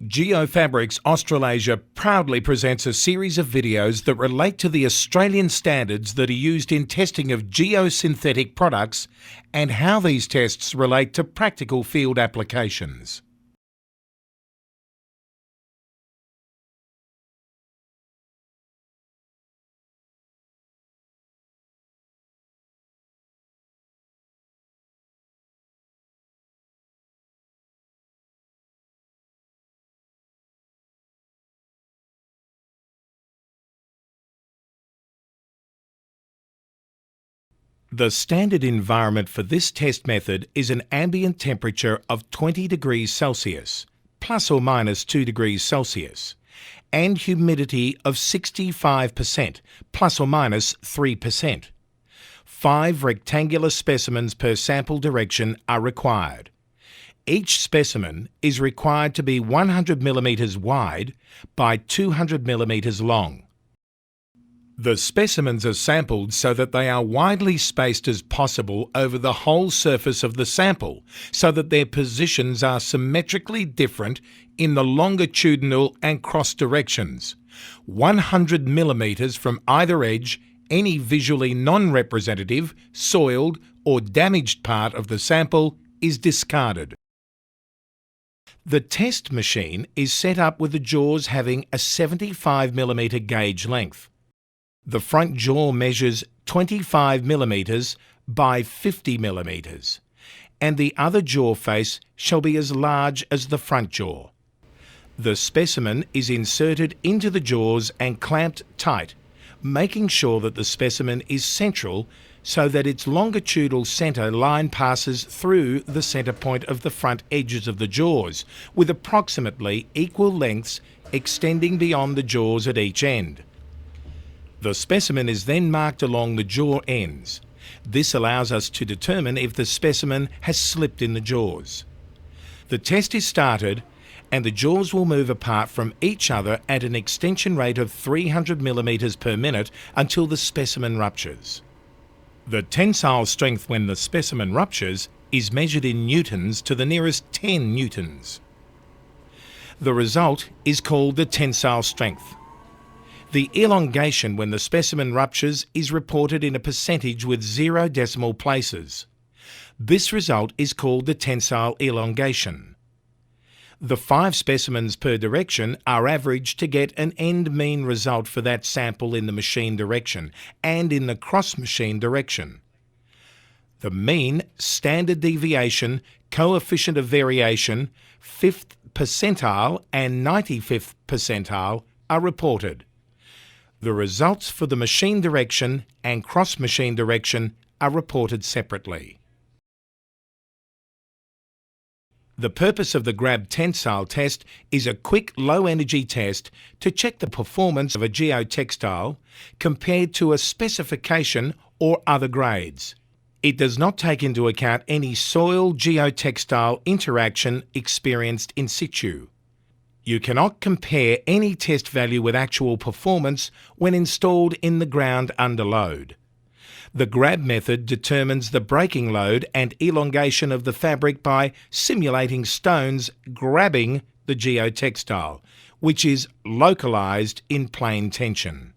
Geofabrics Australasia proudly presents a series of videos that relate to the Australian standards that are used in testing of geosynthetic products and how these tests relate to practical field applications. The standard environment for this test method is an ambient temperature of 20 degrees Celsius, plus or minus 2 degrees Celsius, and humidity of 65%, plus or minus 3%. 5 rectangular specimens per sample direction are required. Each specimen is required to be 100 millimeters wide by 200 millimeters long. The specimens are sampled so that they are widely spaced as possible over the whole surface of the sample, so that their positions are symmetrically different in the longitudinal and cross directions. 100 millimeters from either edge, any visually non-representative, soiled or damaged part of the sample is discarded. The test machine is set up with the jaws having a 75 millimeter gauge length. The front jaw measures 25 millimeters by 50 millimeters, and the other jaw face shall be as large as the front jaw. The specimen is inserted into the jaws and clamped tight, making sure that the specimen is central so that its longitudinal centre line passes through the centre point of the front edges of the jaws, with approximately equal lengths extending beyond the jaws at each end. The specimen is then marked along the jaw ends. This allows us to determine if the specimen has slipped in the jaws. The test is started and the jaws will move apart from each other at an extension rate of 300 millimeters per minute until the specimen ruptures. The tensile strength when the specimen ruptures is measured in newtons to the nearest 10 newtons. The result is called the tensile strength. The elongation when the specimen ruptures is reported in a percentage with 0 decimal places. This result is called the tensile elongation. The 5 specimens per direction are averaged to get an end mean result for that sample in the machine direction and in the cross machine direction. The mean, standard deviation, coefficient of variation, 5th percentile and 95th percentile are reported. The results for the machine direction and cross-machine direction are reported separately. The purpose of the grab tensile test is a quick low-energy test to check the performance of a geotextile compared to a specification or other grades. It does not take into account any soil-geotextile interaction experienced in situ. You cannot compare any test value with actual performance when installed in the ground under load. The grab method determines the breaking load and elongation of the fabric by simulating stones grabbing the geotextile, which is localized in plane tension.